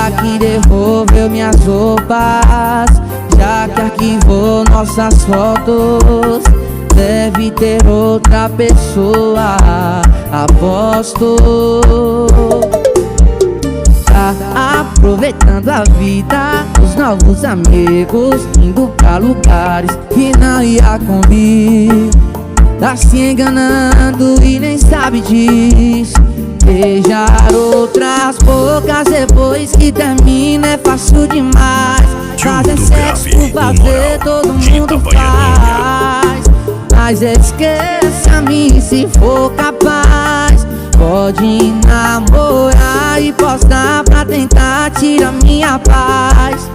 Já que devolveu minhas roupas, já que arquivou nossas fotos, deve ter outra pessoa, aposto. Tá aproveitando a vida, os novos amigos, indo pra lugares que não ia comigo. Tá se enganando e nem sabe disso. Beijar outras bocas depois que termina é fácil demais. Fazer sexo por fazer, todo mundo faz. Mas esquece a mim se for capaz. Pode namorar e postar pra tentar tirar minha paz.